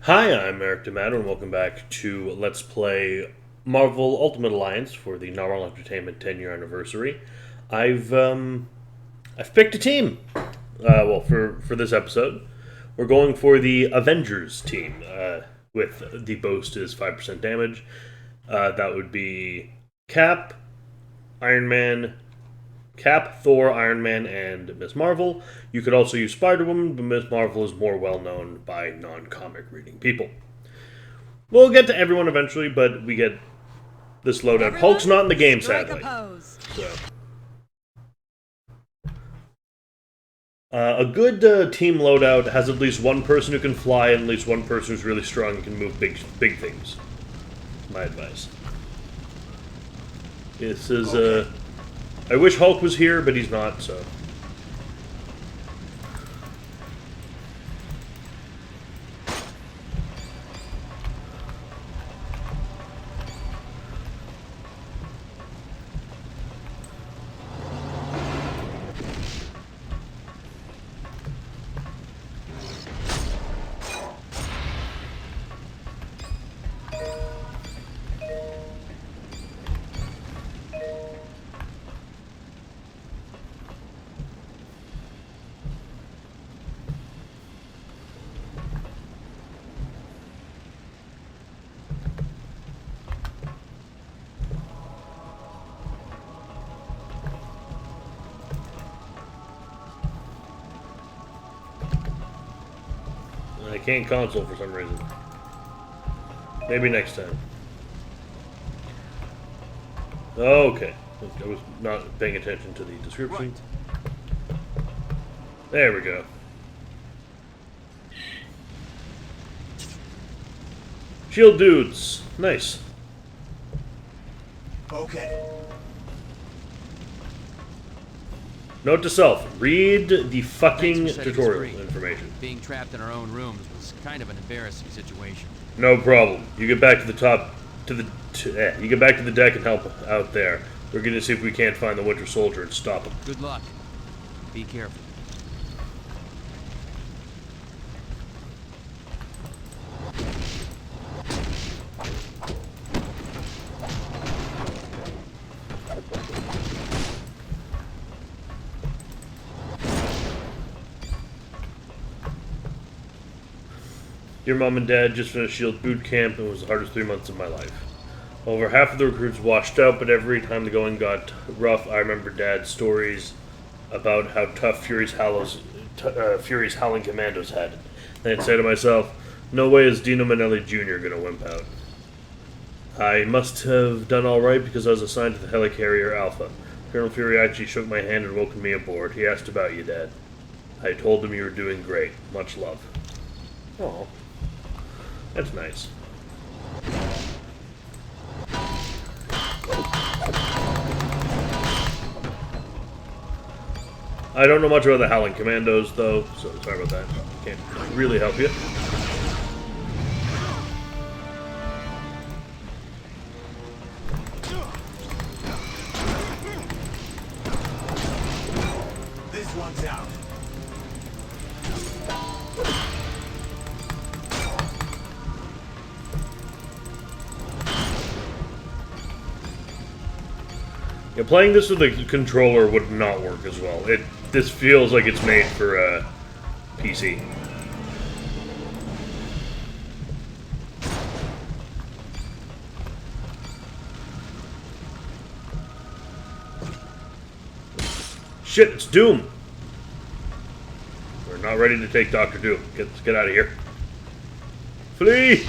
Hi, I'm Eric D'Amato, and welcome back to Let's Play Marvel Ultimate Alliance for the Marvel Entertainment 10-year anniversary. I've picked a team. For this episode, we're going for the Avengers team with the boast is 5% damage. That would be Cap, Iron Man, Cap, Thor, Iron Man, and Ms. Marvel. You could also use Spider-Woman, but Ms. Marvel is more well-known by non-comic reading people. We'll get to everyone eventually, but we get this loadout. Everyone, Hulk's not in the game, strike sadly. a pose. So, a good team loadout has at least one person who can fly and at least one person who's really strong and can move big things. My advice. This is, I wish Hulk was here, but he's not, so... I can't console for some reason. Maybe next time. Okay. I was not paying attention to the description. Right. There we go. Shield dudes. Nice. Okay. Note to self, read the fucking tutorial information. Being trapped in our own rooms was kind of an embarrassing situation. No problem. You get back to the top, you get back to the deck and help out there. We're gonna see if we can't find the Winter Soldier and stop him. Good luck. Be careful. Dear Mom and Dad, just finished SHIELD boot camp and it was the hardest 3 months of my life. Over half of the recruits washed out, but every time the going got rough, I remember Dad's stories about how tough Fury's Howling Commandos had it. Then I'd say to myself, no way is Dino Manelli Jr. gonna wimp out. I must have done alright because I was assigned to the Helicarrier Alpha. Colonel Fury actually shook my hand and welcomed me aboard. He asked about you, Dad. I told him you were doing great. Much love. Aw. That's nice. I don't know much about the Howling Commandos, though, so sorry about that. Can't really help you. This one's out. Yeah, playing this with a controller would not work as well. This feels like it's made for PC. Shit, it's Doom! We're not ready to take Dr. Doom. Let's get out of here. Flee!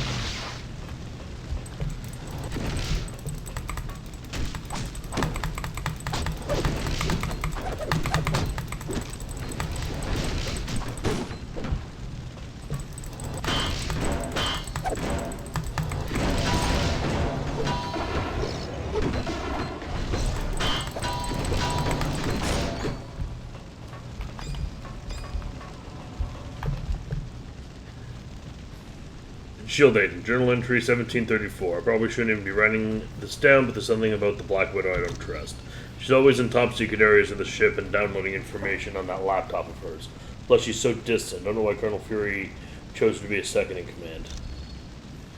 Shield Agent, Journal Entry 1734. I probably shouldn't even be writing this down, but there's something about the Black Widow I don't trust. She's always in top secret areas of the ship and downloading information on that laptop of hers. Plus, she's so distant. I don't know why Colonel Fury chose to be a second in command.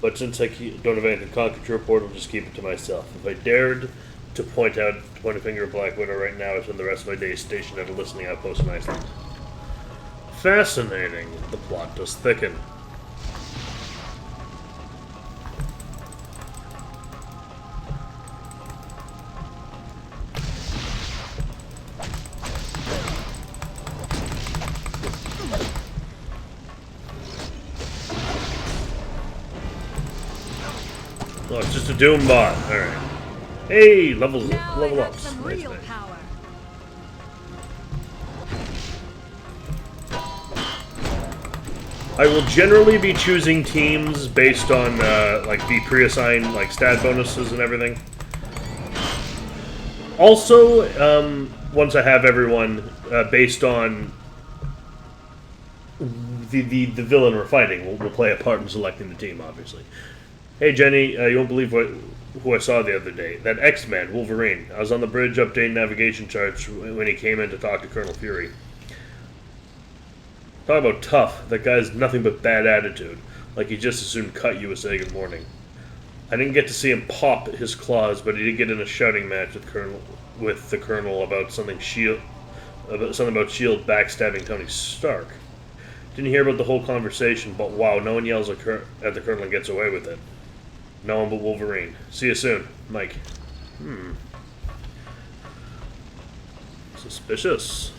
But since I don't have anything concrete to report, I'll just keep it to myself. If I dared to point a finger at Black Widow right now, I'd spend the rest of my day stationed at a listening outpost in Iceland. Fascinating. The plot does thicken. Oh, it's just a Doom bot. Alright. Hey, level up. Some Nice, real nice. power. I will generally be choosing teams based on like the pre-assigned like stat bonuses and everything. Also, once I have everyone based on the villain we're fighting, will play a part in selecting the team, obviously. Hey Jenny, you won't believe who I saw the other day. That X-Man, Wolverine. I was on the bridge updating navigation charts when he came in to talk to Colonel Fury. Talk about tough. That guy's nothing but bad attitude. Like he just as soon cut you as say good morning. I didn't get to see him pop his claws, but he did get in a shouting match with the Colonel about something about Shield backstabbing Tony Stark. Didn't hear about the whole conversation, but wow, no one yells at the Colonel and gets away with it. No one but Wolverine. See you soon, Mike. Suspicious.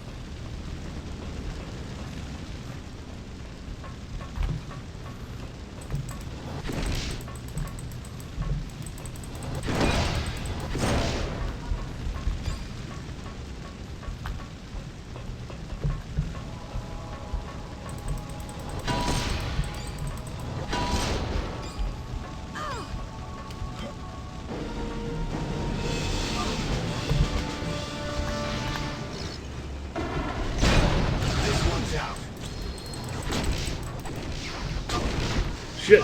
Shit.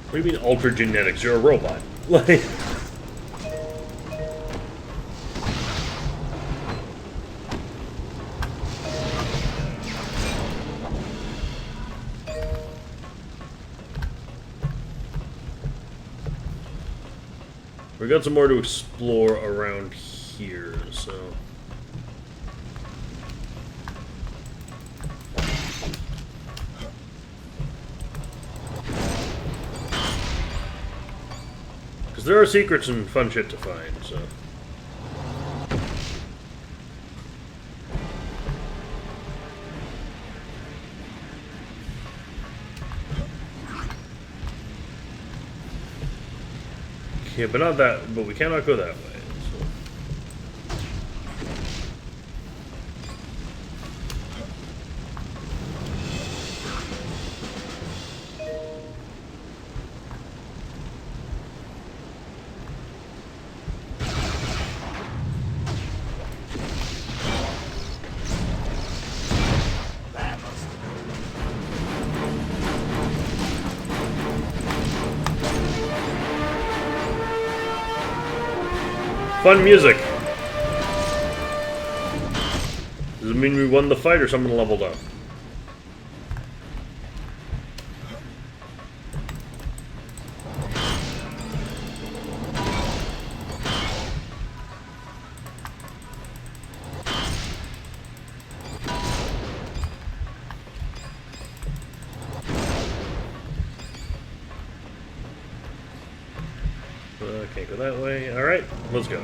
What do you mean altered genetics? You're a robot. Like. We got some more to explore around here, so. Because there are secrets and fun shit to find, so. Yeah, but not that. But we cannot go that way. So. Fun music. Does it mean we won the fight or someone leveled up? Can't go that way. Alright, let's go.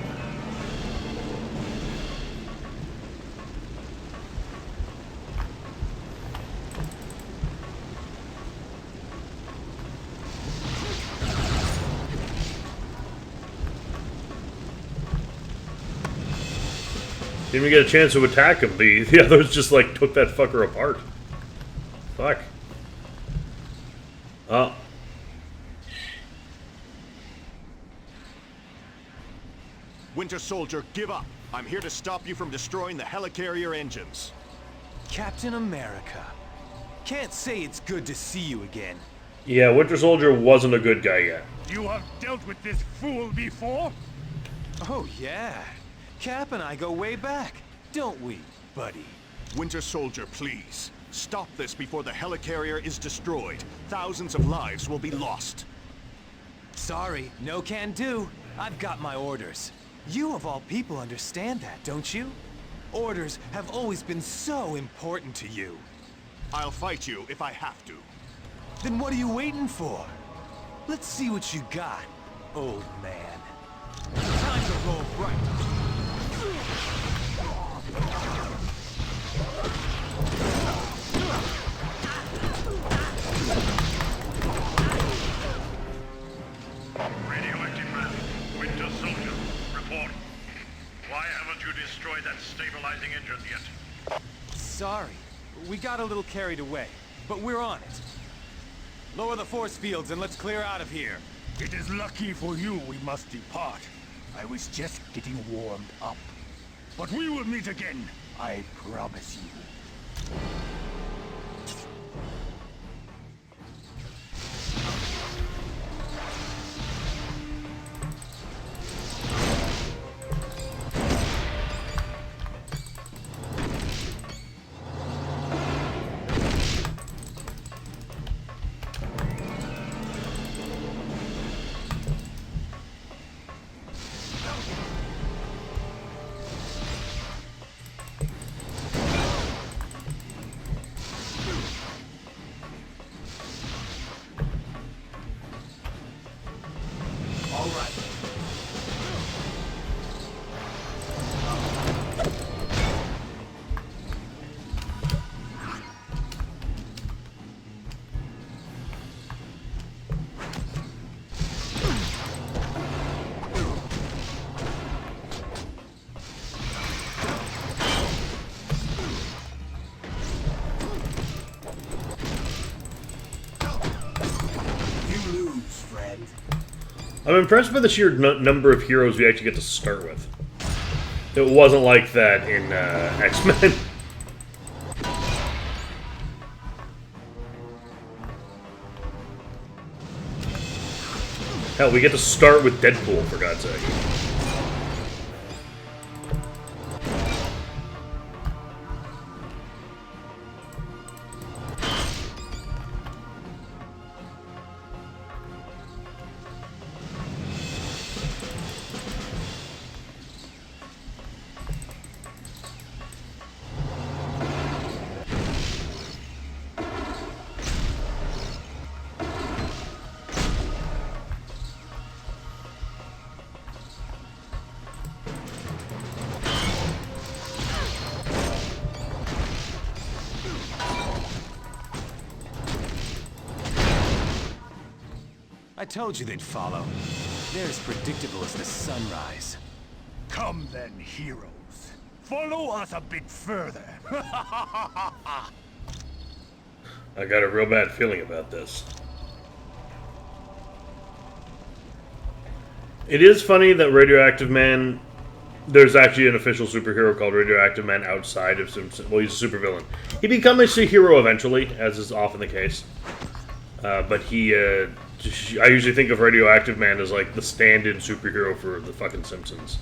Didn't even get a chance to attack him. The others just like took that fucker apart. Fuck. Oh. Winter Soldier, give up. I'm here to stop you from destroying the helicarrier engines. Captain America. Can't say it's good to see you again. Yeah, Winter Soldier wasn't a good guy yet. You have dealt with this fool before? Oh, yeah. Cap and I go way back, don't we, buddy? Winter Soldier, please. Stop this before the helicarrier is destroyed. Thousands of lives will be lost. Sorry, no can do. I've got my orders. You of all people understand that, don't you? Orders have always been so important to you. I'll fight you if I have to. Then what are you waiting for? Let's see what you got, old man. Time to roll right. Radioactive man, Winter Soldier, report. Why haven't you destroyed that stabilizing engine yet? Sorry, we got a little carried away, but we're on it. Lower the force fields and let's clear out of here. It is lucky for you we must depart. I was just getting warmed up. But we will meet again, I promise you. I'm impressed by the sheer number of heroes we actually get to start with. It wasn't like that in X-Men. Hell, we get to start with Deadpool, for God's sake. I told you they'd follow. They're as predictable as the sunrise. Come then, heroes. Follow us a bit further. I got a real bad feeling about this. It is funny that Radioactive Man... There's actually an official superhero called Radioactive Man outside of Simpson. Well, he's a supervillain. He becomes a hero eventually, as is often the case. But he... I usually think of Radioactive Man as like the stand-in superhero for the fucking Simpsons.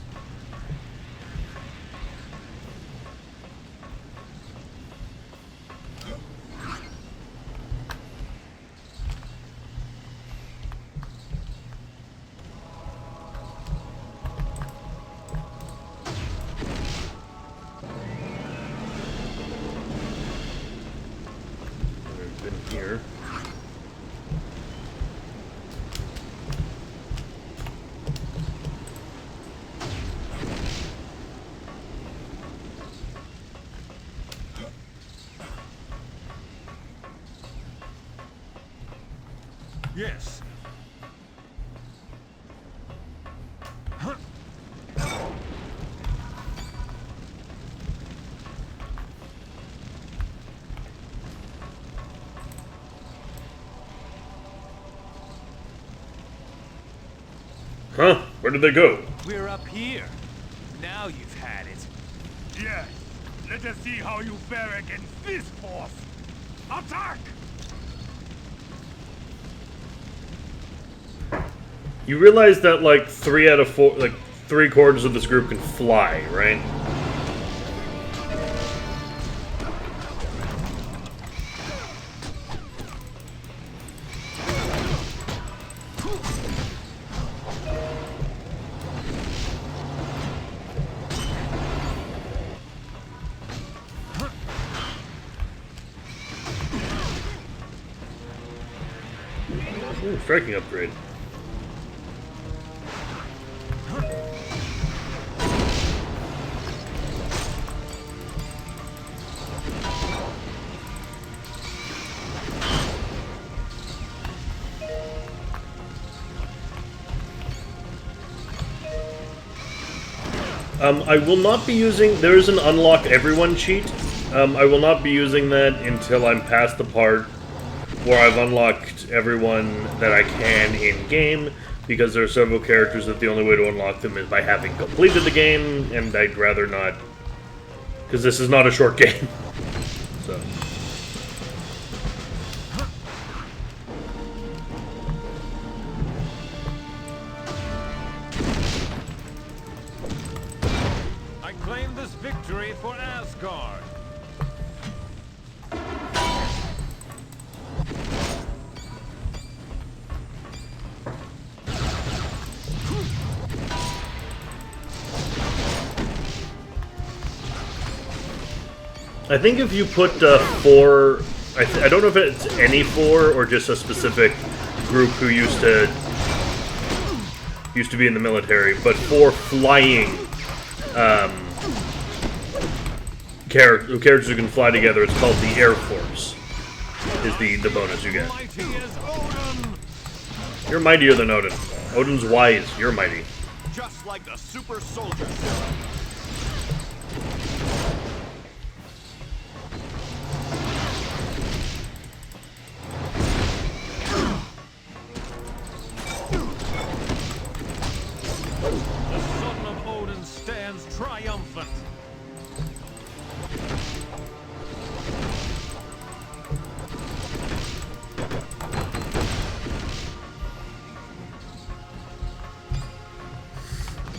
We've been here. Yes. Huh? Where did they go? We're up here. Now you've had it. Yes. Let us see how you fare against this force. Attack! You realize that like 3 out of 4, like 3/4 of this group can fly, right? Ooh, striking upgrade. I will not be using... There is an unlock everyone cheat. I will not be using that until I'm past the part where I've unlocked everyone that I can in-game, because there are several characters that the only way to unlock them is by having completed the game, and I'd rather not... Because this is not a short game. So... I claim this victory for Asgard. I think if you put 4... I don't know if it's any 4 or just a specific group who used to be in the military, but 4 flying characters who can fly together, it's called the Air Force, is the bonus you get. Mighty as Odin. You're mightier than Odin. Odin's wise, you're mighty. Just like the super soldier serum. The son of Odin stands triumphant.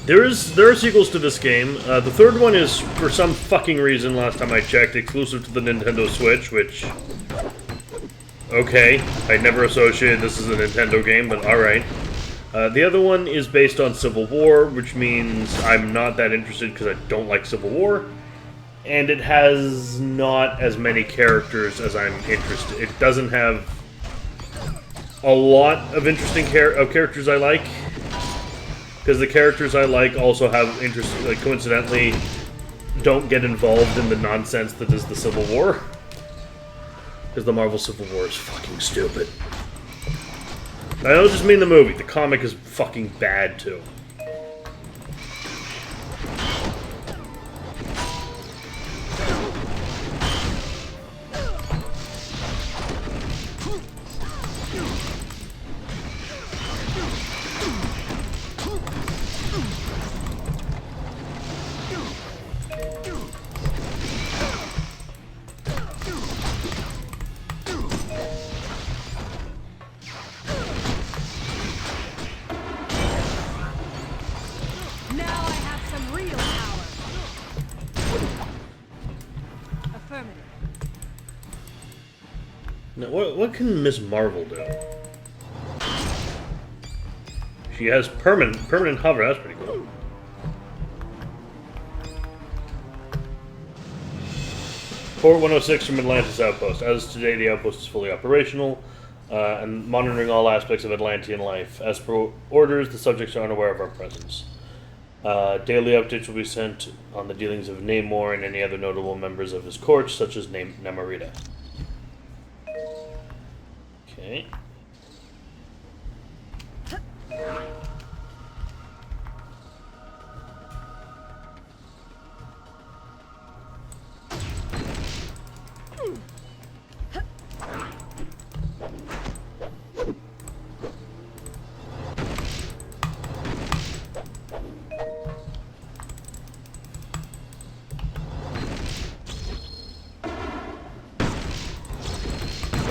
There are sequels to this game. The third one is, for some fucking reason, last time I checked, exclusive to the Nintendo Switch, which... Okay, I never associated this as a Nintendo game, but alright. The other one is based on Civil War, which means I'm not that interested because I don't like Civil War. And it has not as many characters as I'm interested. It doesn't have a lot of interesting characters I like. Because the characters I like also have interest, like, coincidentally, don't get involved in the nonsense that is the Civil War. Because the Marvel Civil War is fucking stupid. I don't just mean the movie, the comic is fucking bad too. Now, what can Miss Marvel do? She has permanent hover. That's pretty cool. Port 106 from Atlantis Outpost. As of today, the outpost is fully operational and monitoring all aspects of Atlantean life. As per orders, the subjects are unaware of our presence. Daily updates will be sent on the dealings of Namor and any other notable members of his court, such as Namorita. Okay.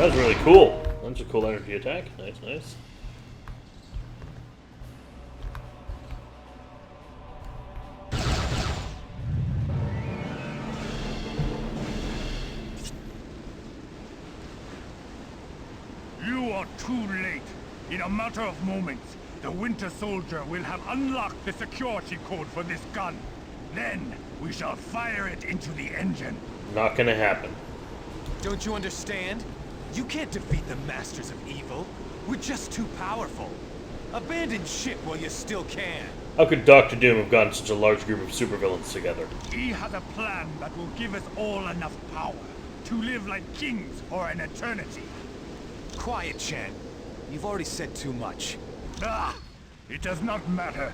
That was really cool. That's a cool energy attack. Nice, nice. You are too late. In a matter of moments, the Winter Soldier will have unlocked the security code for this gun. Then, we shall fire it into the engine. Not gonna happen. Don't you understand? You can't defeat the Masters of Evil. We're just too powerful. Abandon ship while you still can. How could Doctor Doom have gotten such a large group of supervillains together? He has a plan that will give us all enough power to live like kings for an eternity. Quiet, Chen. You've already said too much. Ah! It does not matter.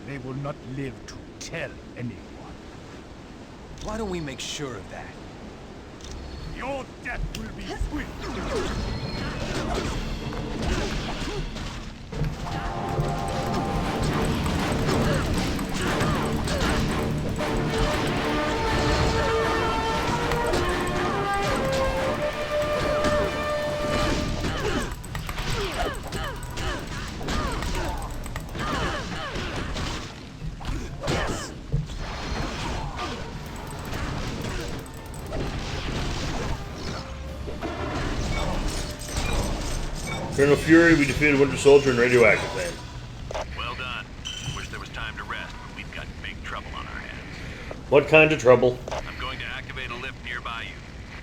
They will not live to tell anyone. Why don't we make sure of that? Your death will be swift. Colonel Fury, we defeated Winter Soldier and Radioactive Man. Well done. Wish there was time to rest, but we've got big trouble on our hands. What kind of trouble? I'm going to activate a lift nearby you.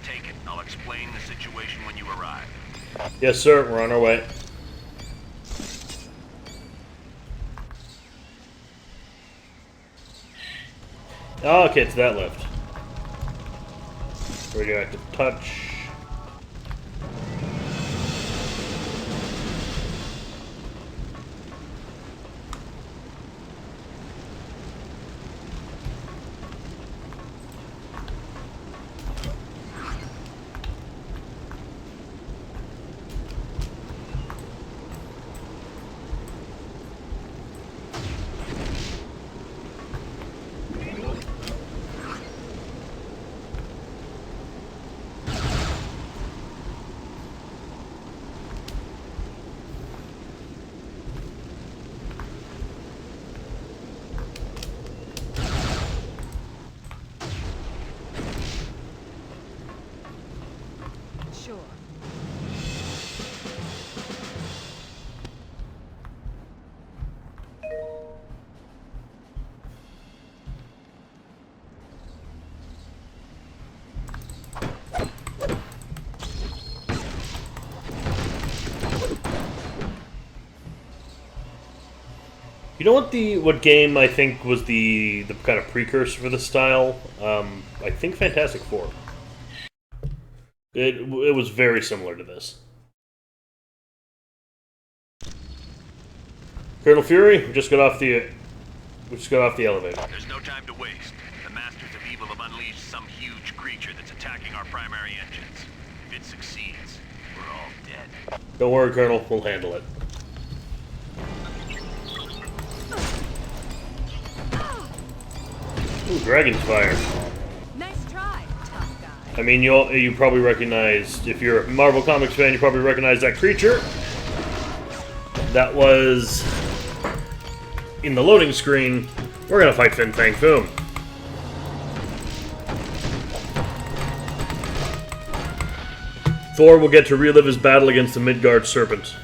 Take it. I'll explain the situation when you arrive. Yes, sir. We're on our way. Oh, okay, it's that lift. Radioactive touch. Sure. You know what game I think was the kind of precursor for this style? I think Fantastic Four. It was very similar to this. Colonel Fury, we just got off the elevator. There's no time to waste. The Masters of Evil have unleashed some huge creature that's attacking our primary engines. If it succeeds, we're all dead. Don't worry, Colonel. We'll handle it. Ooh, Dragon's Fire. Nice try, tough guy. I mean, you probably recognize, if you're a Marvel Comics fan, you probably recognize that creature. That was in the loading screen. We're gonna fight Fang, Foom. Thor will get to relive his battle against the Midgard Serpent.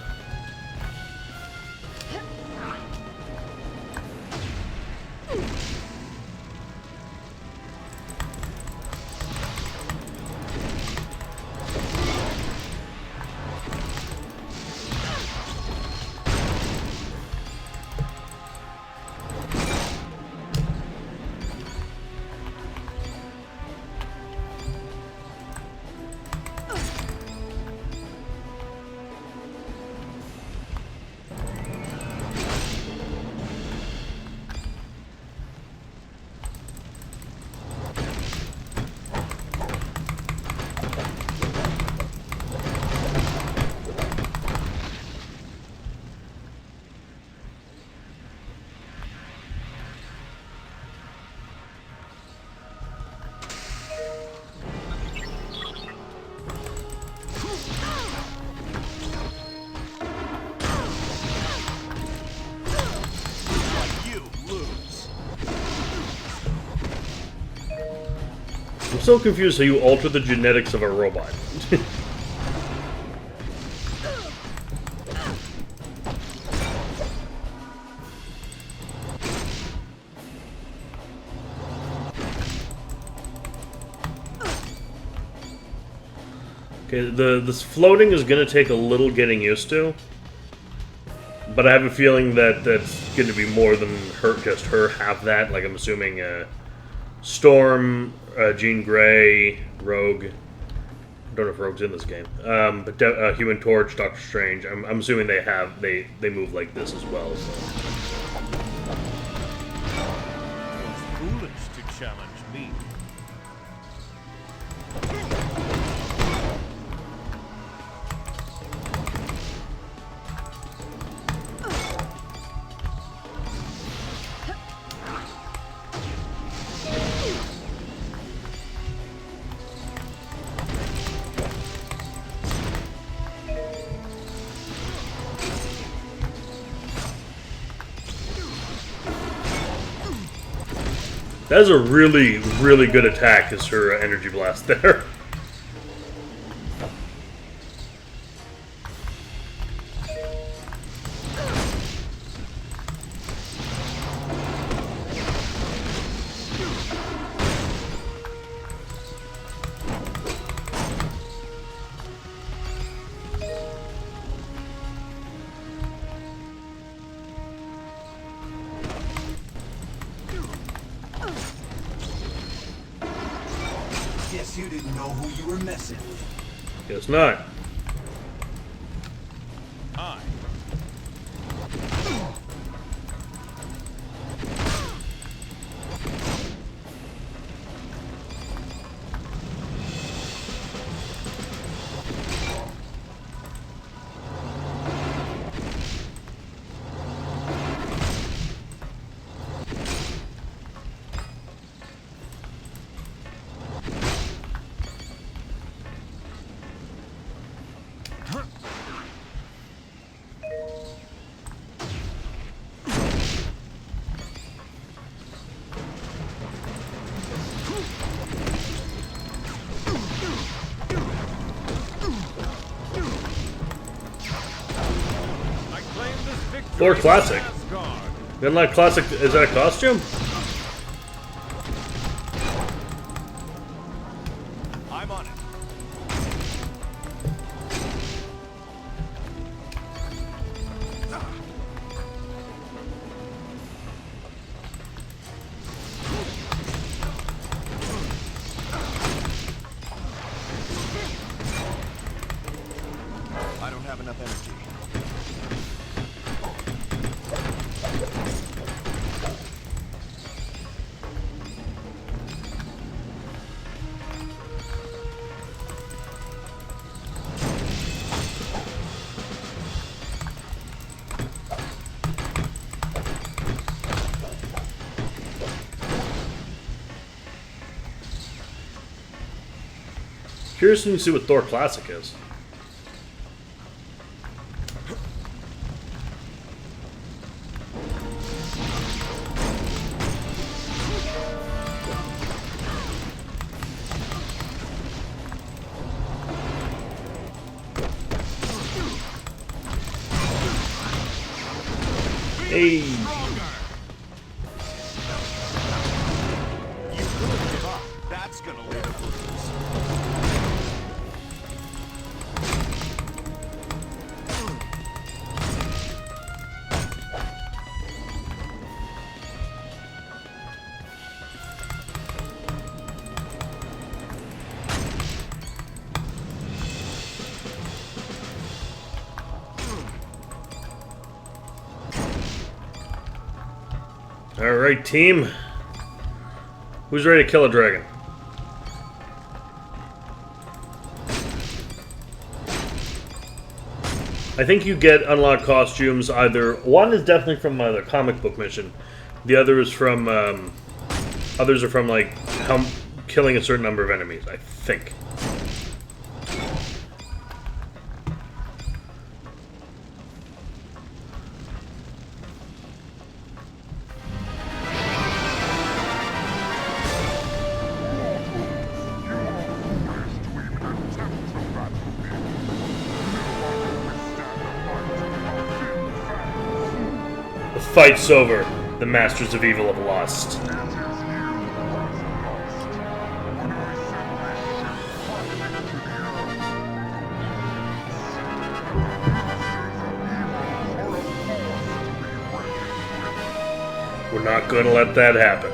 still confused how you alter the genetics of a robot. Okay, this floating is gonna take a little getting used to, but I have a feeling that that's gonna be more than just her have that. Like I'm assuming Storm, Jean Grey, Rogue. I don't know if Rogue's in this game, but Human Torch, Doctor Strange. I'm assuming they move like this as well. So. Foolish to challenge me. That is a really, really good attack, is her energy blast there. Guess you didn't know who you were messing with. Guess not. I. Thor Classic. Then like Classic, is that a costume? I'm on it. I don't have enough energy. Curious to see what Thor Classic is. Hey. You couldn't give up. That's gonna lead to bruise. Alright, team. Who's ready to kill a dragon? I think you get unlocked costumes either... One is definitely from the comic book mission. The other is from... others are from, like, killing a certain number of enemies, I think. The fight's over. The Masters of Evil have lost. We're not gonna let that happen.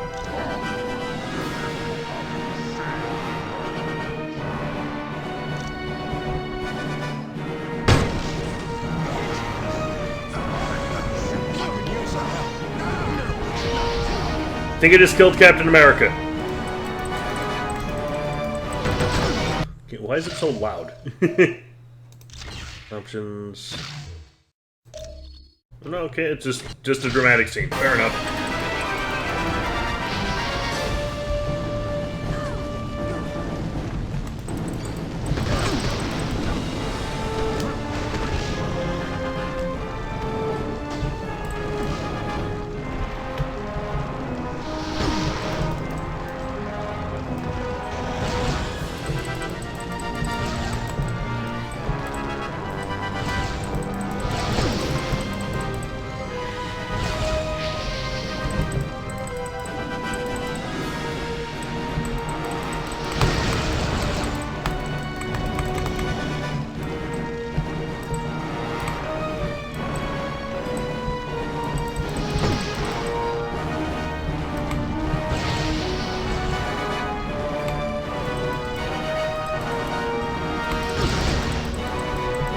I think I just killed Captain America. Okay, why is it so loud? Options. No, okay, it's just a dramatic scene. Fair enough.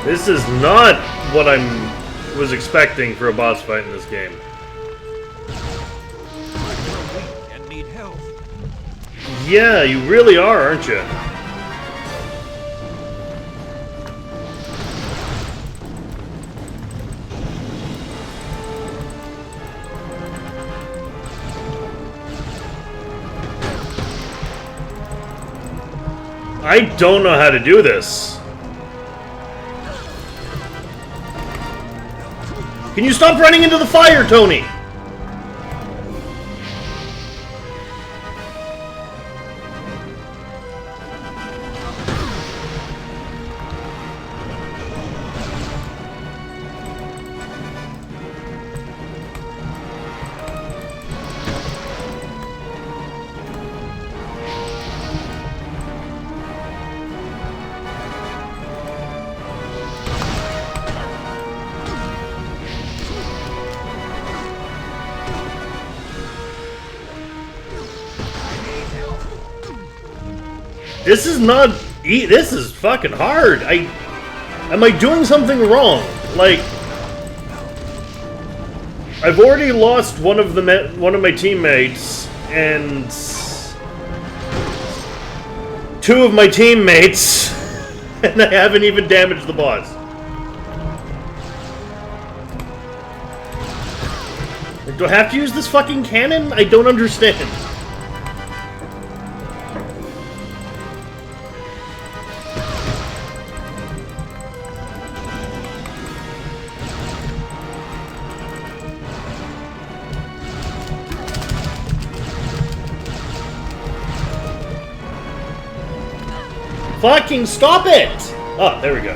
This is not what I was expecting for a boss fight in this game. And need help. Yeah, you really are, aren't you? I don't know how to do this. Can you stop running into the fire, Tony? This is not. This is fucking hard. Am I doing something wrong? Like, I've already lost one of my teammates and two of my teammates, and I haven't even damaged the boss. Do I have to use this fucking cannon? I don't understand. Fucking stop it! Oh, there we go.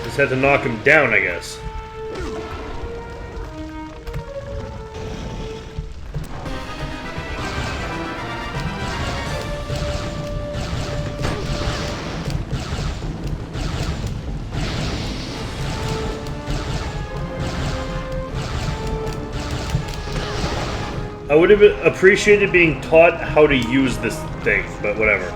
Just had to knock him down, I guess. I would have appreciated being taught how to use this thing, but whatever.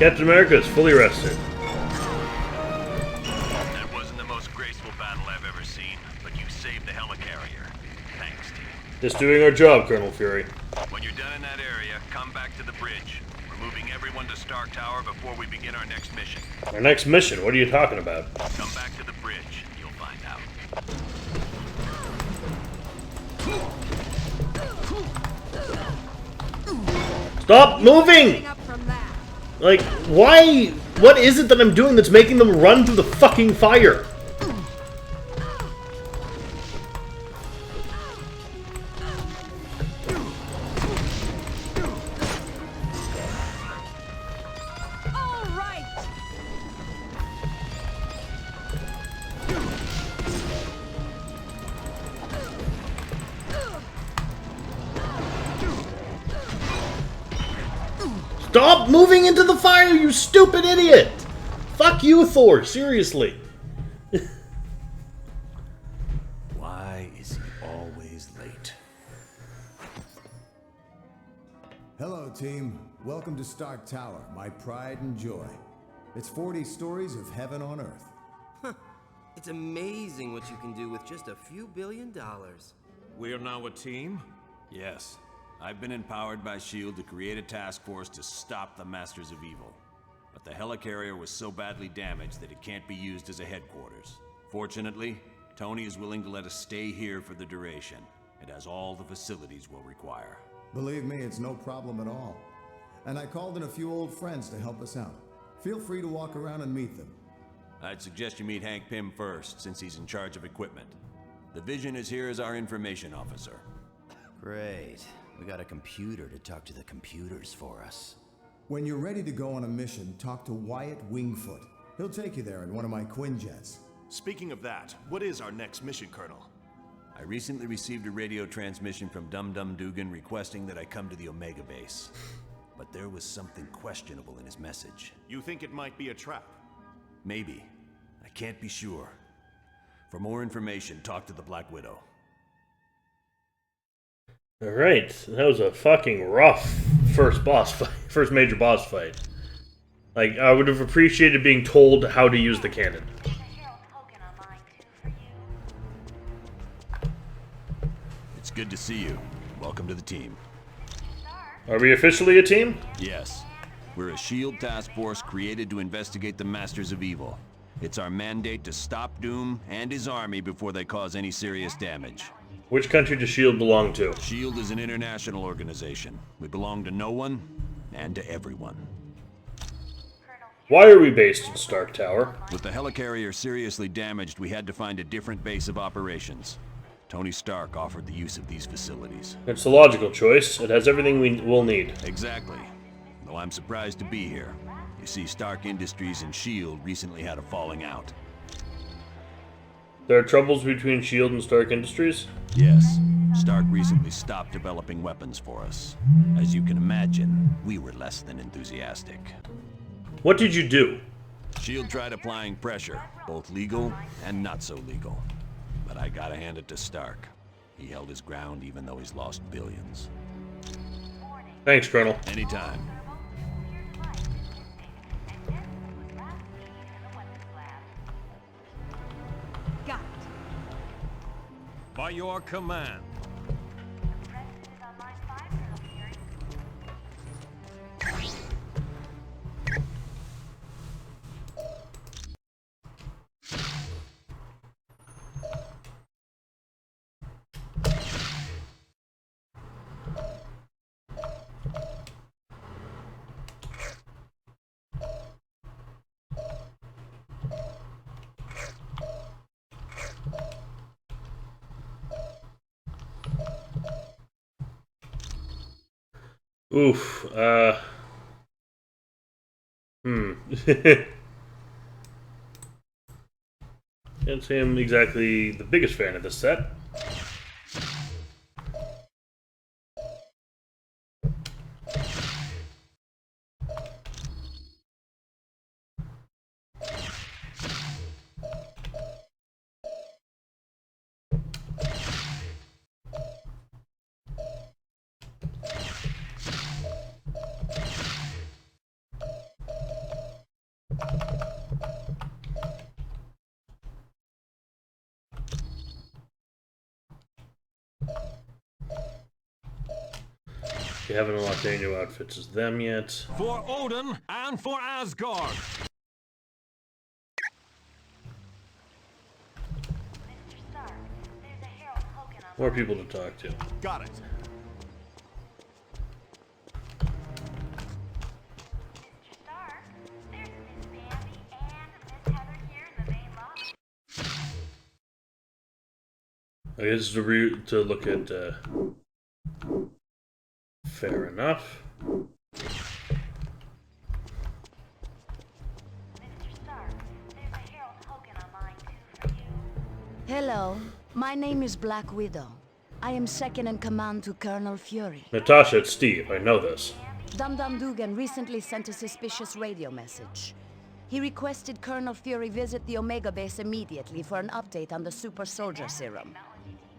Captain America is fully rested. That wasn't the most graceful battle I've ever seen, but you saved the helicarrier. Thanks, team. Just doing our job, Colonel Fury. When you're done in that area, come back to the bridge. We're moving everyone to Stark Tower before we begin our next mission. Our next mission? What are you talking about? Come back to the bridge, and you'll find out. Stop moving! Up from that. Like, why? What is it that I'm doing that's making them run through the fucking fire? All right. Stop moving into the fire, you stupid idiot! Fuck you, Thor, seriously. Why is he always late? Hello, team. Welcome to Stark Tower, my pride and joy. It's 40 stories of heaven on Earth. It's amazing what you can do with just a few $1 billion. We are now a team? Yes. I've been empowered by S.H.I.E.L.D. to create a task force to stop the Masters of Evil. But the helicarrier was so badly damaged that it can't be used as a headquarters. Fortunately, Tony is willing to let us stay here for the duration. It has all the facilities we'll require. Believe me, it's no problem at all. And I called in a few old friends to help us out. Feel free to walk around and meet them. I'd suggest you meet Hank Pym first, since he's in charge of equipment. The Vision is here as our information officer. Great. We got a computer to talk to the computers for us. When you're ready to go on a mission, talk to Wyatt Wingfoot. He'll take you there in one of my Quinjets. Speaking of that, what is our next mission, Colonel? I recently received a radio transmission from Dum Dum Dugan requesting that I come to the Omega base. But there was something questionable in his message. You think it might be a trap? Maybe. I can't be sure. For more information, talk to the Black Widow. Alright, that was a fucking rough first major boss fight. Like, I would have appreciated being told how to use the cannon. It's good to see you. Welcome to the team. Are we officially a team? Yes. We're a S.H.I.E.L.D. task force created to investigate the Masters of Evil. It's our mandate to stop Doom and his army before they cause any serious damage. Which country does S.H.I.E.L.D. belong to? S.H.I.E.L.D. is an international organization. We belong to no one and to everyone. Why are we based in Stark Tower? With the helicarrier seriously damaged, we had to find a different base of operations. Tony Stark offered the use of these facilities. It's a logical choice. It has everything we will need. Exactly. Though I'm surprised to be here. You see, Stark Industries and S.H.I.E.L.D. recently had a falling out. There are troubles between S.H.I.E.L.D. and Stark Industries? Yes. Stark recently stopped developing weapons for us. As you can imagine, we were less than enthusiastic. What did you do? S.H.I.E.L.D. tried applying pressure, both legal and not so legal. But I gotta hand it to Stark. He held his ground even though he's lost billions. Thanks, Colonel. Anytime. Got it. By your command. Oof, Can't say I'm exactly the biggest fan of this set. You haven't unlocked any new outfits as them yet. For Odin and for Asgard! More people to talk to. Got it. I guess to look at. Fair enough. Hello, my name is Black Widow. I am second in command to Colonel Fury. Natasha, it's Steve. I know this. Dum Dum Dugan recently sent a suspicious radio message. He requested Colonel Fury visit the Omega base immediately for an update on the super soldier serum.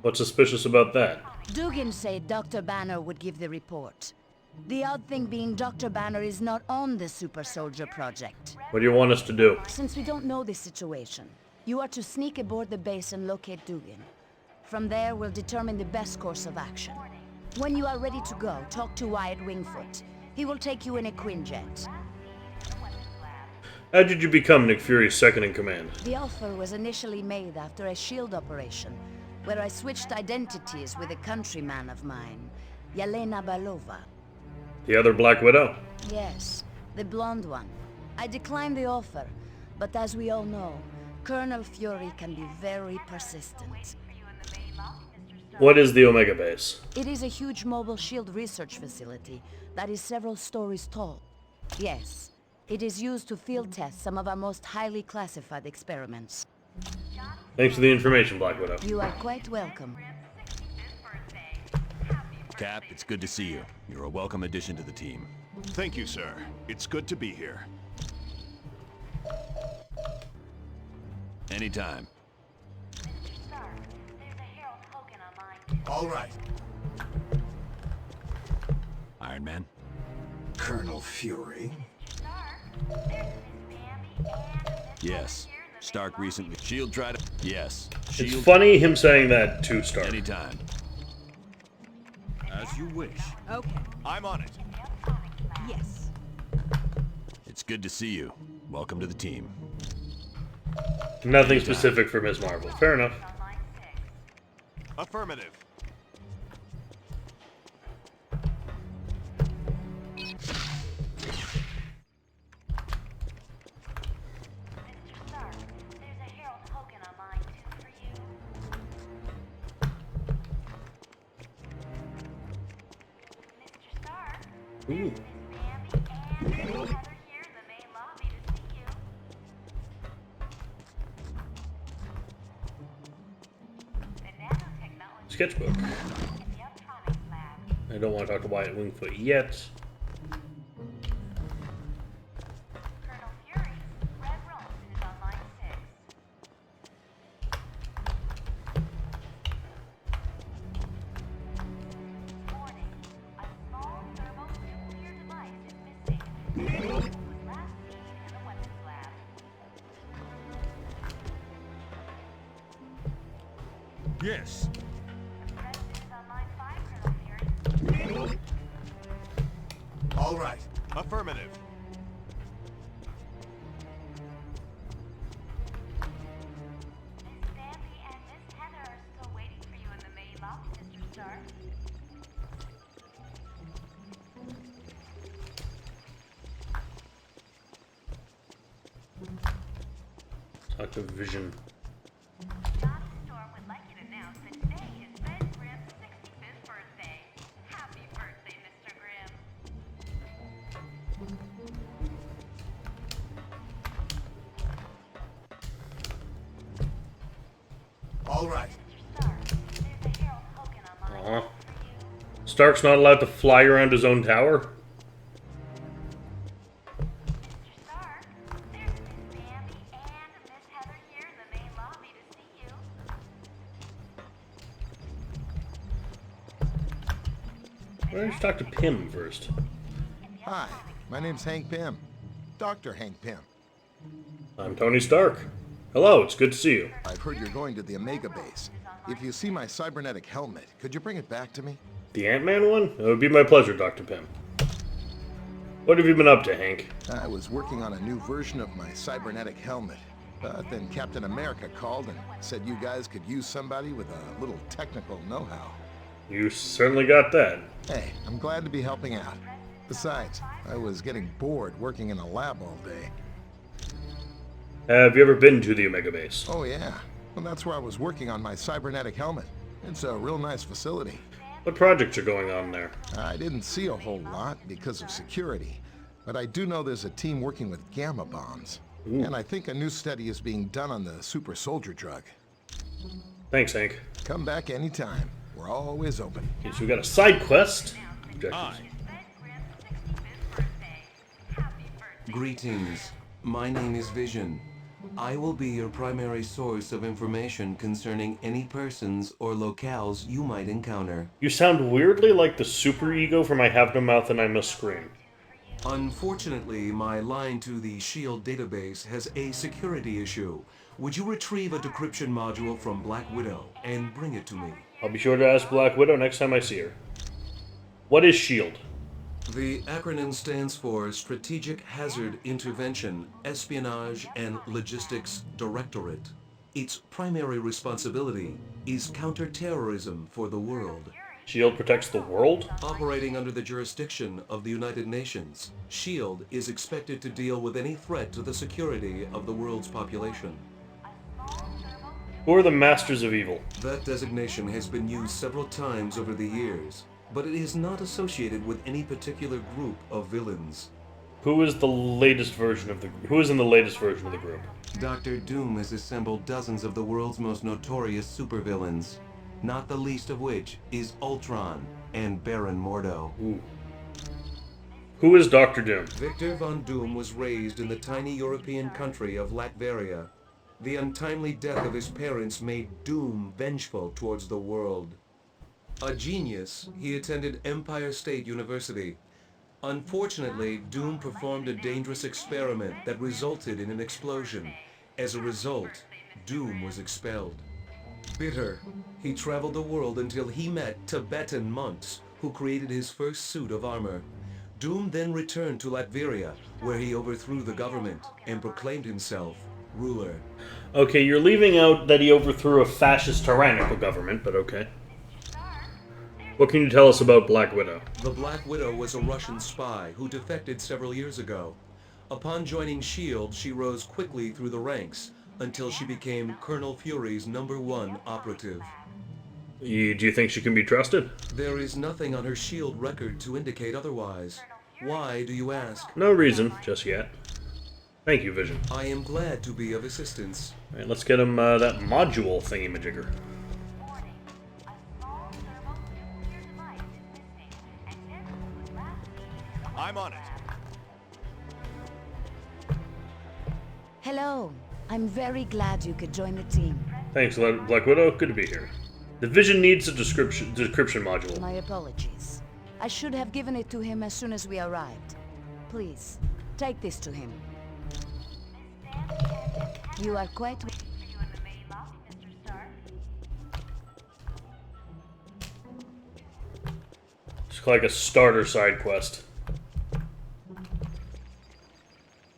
What's suspicious about that? Dugan said Dr. Banner would give the report. The odd thing being Dr. Banner is not on the super soldier project. What do you want us to do? Since we don't know the situation, you are to sneak aboard the base and locate Dugan. From there, we'll determine the best course of action. When you are ready to go, talk to Wyatt Wingfoot. He will take you in a Quinjet. How did you become Nick Fury's second in command? The offer was initially made after a S.H.I.E.L.D. operation, where I switched identities with a countryman of mine, Yelena Belova. The other Black Widow? Yes, the blonde one. I declined the offer, but as we all know, Colonel Fury can be very persistent. What is the Omega base? It is a huge mobile shield research facility that is several stories tall. Yes, it is used to field test some of our most highly classified experiments. Thanks for the information, Black Widow. You are quite welcome. Cap, it's good to see you. You're a welcome addition to the team. Thank you, sir. It's good to be here. Anytime. All right. Iron Man? Colonel Fury? Yes. Stark recently. S.H.I.E.L.D. tried to... Yes. It's S.H.I.E.L.D. funny him saying that to Stark. Anytime. As you wish. Okay. I'm on it. Yes. It's good to see you. Welcome to the team. Nothing specific for Ms. Marvel. Fair enough. Affirmative. Ooh. Sketchbook. I don't want to talk to Wyatt Wingfoot yet. Yes. All right. Affirmative. Talk to Vision. All right. Stark's not allowed to fly around his own tower? Why don't you talk to Pym first? Hi, my name's Hank Pym. Dr. Hank Pym. I'm Tony Stark. Hello, it's good to see you. I've heard you're going to the Omega base. If you see my cybernetic helmet, could you bring it back to me? The Ant-Man one? It would be my pleasure, Dr. Pym. What have you been up to, Hank? I was working on a new version of my cybernetic helmet. But then Captain America called and said you guys could use somebody with a little technical know-how. You certainly got that. Hey, I'm glad to be helping out. Besides, I was getting bored working in a lab all day. Have you ever been to the Omega Base? Oh yeah, well that's where I was working on my cybernetic helmet. It's a real nice facility. What projects are going on there? I didn't see a whole lot because of security, but I do know there's a team working with gamma bombs. Ooh. And I think a new study is being done on the super soldier drug. Thanks, Hank. Come back anytime. We're always open. Okay, so we got a side quest. Hi. Greetings. My name is Vision. I will be your primary source of information concerning any persons or locales you might encounter. You sound weirdly like the superego from I Have No Mouth and I Must Scream. Unfortunately, my line to the SHIELD database has a security issue. Would you retrieve a decryption module from Black Widow and bring it to me? I'll be sure to ask Black Widow next time I see her. What is SHIELD? The acronym stands for Strategic Hazard Intervention, Espionage, and Logistics Directorate. Its primary responsibility is counterterrorism for the world. SHIELD protects the world? Operating under the jurisdiction of the United Nations, SHIELD is expected to deal with any threat to the security of the world's population. Who are the Masters of Evil? That designation has been used several times over the years, but it is not associated with any particular group of villains. Who is in the latest version of the group? Dr. Doom has assembled dozens of the world's most notorious supervillains, not the least of which is Ultron and Baron Mordo. Ooh. Who is Dr. Doom? Victor Von Doom was raised in the tiny European country of Latveria. The untimely death of his parents made Doom vengeful towards the world. A genius, he attended Empire State University. Unfortunately, Doom performed a dangerous experiment that resulted in an explosion. As a result, Doom was expelled. Bitter, he traveled the world until he met Tibetan monks who created his first suit of armor. Doom then returned to Latveria, where he overthrew the government and proclaimed himself ruler. Okay, you're leaving out that he overthrew a fascist tyrannical government, but okay. What can you tell us about Black Widow? The Black Widow was a Russian spy who defected several years ago. Upon joining SHIELD, she rose quickly through the ranks until she became Colonel Fury's #1 operative. Do you think she can be trusted? There is nothing on her SHIELD record to indicate otherwise. Why do you ask? No reason, just yet. Thank you, Vision. I am glad to be of assistance. Alright, let's get him that module thingy-majigger. I'm on it. Hello. I'm very glad you could join the team. Thanks, Black Widow. Good to be here. The Vision needs a decryption module. My apologies. I should have given it to him as soon as we arrived. Please, take this to him. You are quite... It's like a starter side quest.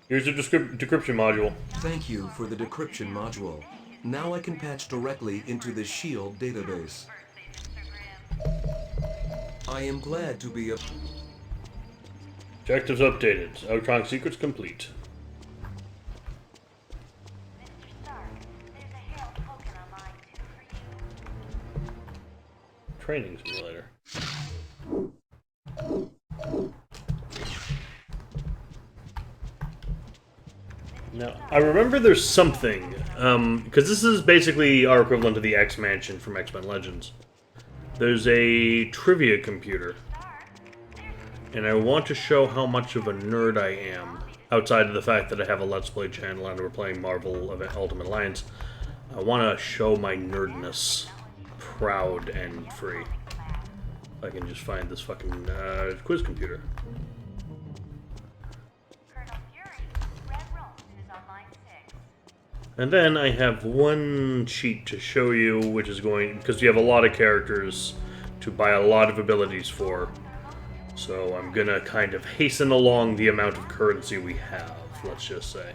Here's a decryption module. Thank you for the decryption module. Now I can patch directly into the SHIELD database. I am glad to be a... Objectives updated. Electronic secrets complete. Training simulator. Now, I remember there's something, because this is basically our equivalent to the X-Mansion from X-Men Legends. There's a trivia computer, and I want to show how much of a nerd I am, outside of the fact that I have a Let's Play channel and we're playing Marvel Ultimate Alliance. I want to show my nerdness proud and free. If I can just find this fucking quiz computer. And then I have one sheet to show you, which is going, because you have a lot of characters to buy a lot of abilities for. So I'm gonna kind of hasten along the amount of currency we have, let's just say.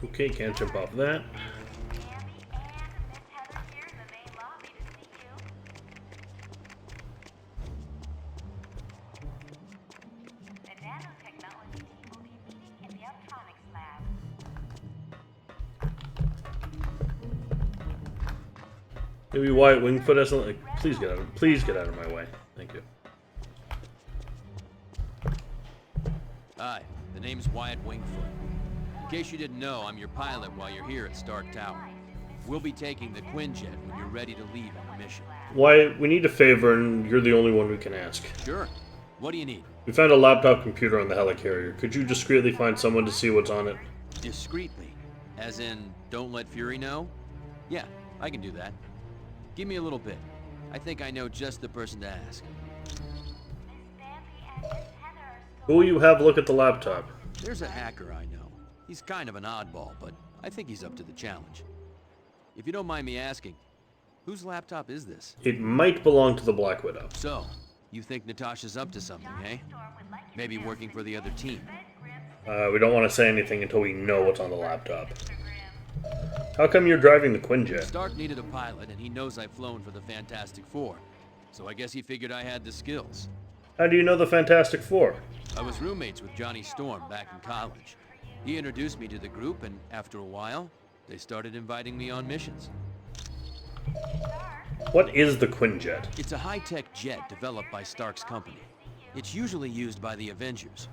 Okay, can't jump off that. Maybe Wyatt Wingfoot has something. Like, please get out of my way. Thank you. Hi, the name's Wyatt Wingfoot. In case you didn't know, I'm your pilot while you're here at Stark Tower. We'll be taking the Quinjet when you're ready to leave on the mission. Wyatt, we need a favor, and you're the only one who can ask. Sure. What do you need? We found a laptop computer on the helicarrier. Could you discreetly find someone to see what's on it? Discreetly? As in, don't let Fury know? Yeah, I can do that. Give me a little bit. I think I know just the person to ask. Who will you have look at the laptop? There's a hacker I know. He's kind of an oddball, but I think he's up to the challenge. If you don't mind me asking, whose laptop is this? It might belong to the Black Widow. So, you think Natasha's up to something, eh? Maybe working for the other team. We don't want to say anything until we know what's on the laptop. How come you're driving the Quinjet? Stark needed a pilot, and he knows I've flown for the Fantastic Four. So I guess he figured I had the skills. How do you know the Fantastic Four? I was roommates with Johnny Storm back in college. He introduced me to the group, and after a while, they started inviting me on missions. What is the Quinjet? It's a high-tech jet developed by Stark's company. It's usually used by the Avengers.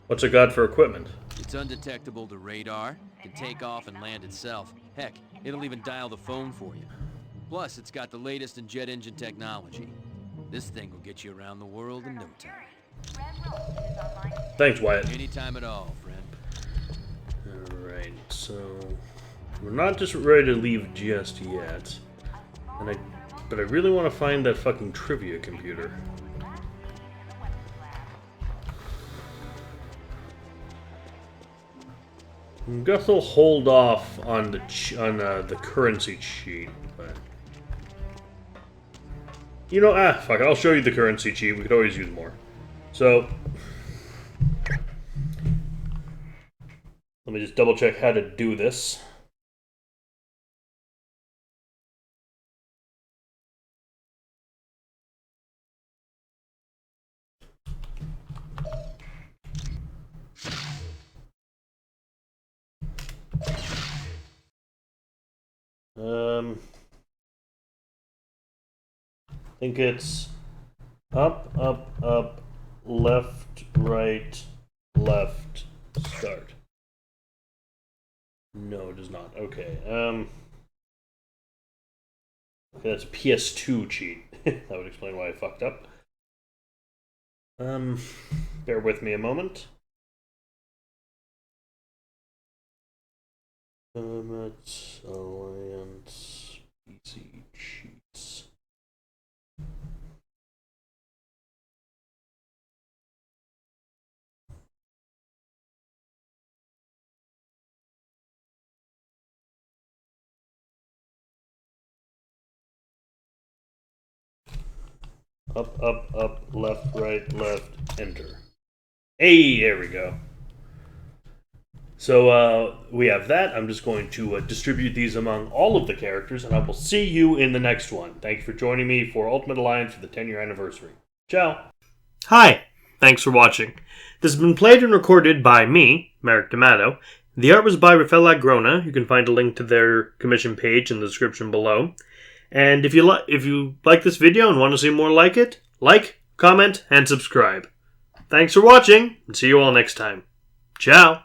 What's it got for equipment? It's undetectable to radar, can take off and land itself. Heck, it'll even dial the phone for you. Plus, it's got the latest in jet engine technology. This thing will get you around the world in no time. Thanks, Wyatt. Anytime at all, friend. Alright, so we're not just ready to leave just yet. But I really want to find that fucking trivia computer. I guess I'll hold off on the currency cheat, but you know, fuck it, I'll show you the currency cheat. We could always use more. So let me just double check how to do this. I think it's up, up, up, left, right, left, start. No, it does not. Okay. Okay, that's a PS2 cheat. That would explain why I fucked up. Bear with me a moment. It's Alliance PC cheats. Up, up, up, left, right, left, enter. Hey, there we go. So we have that. I'm just going to distribute these among all of the characters, and I will see you in the next one. Thank you for joining me for Ultimate Alliance for the 10-year anniversary. Ciao. Hi. Thanks for watching. This has been played and recorded by me, Merrick D'Amato. The art was by Rafael Agrona. You can find a link to their commission page in the description below. And if you like this video and want to see more like it, like, comment, and subscribe. Thanks for watching, and see you all next time. Ciao!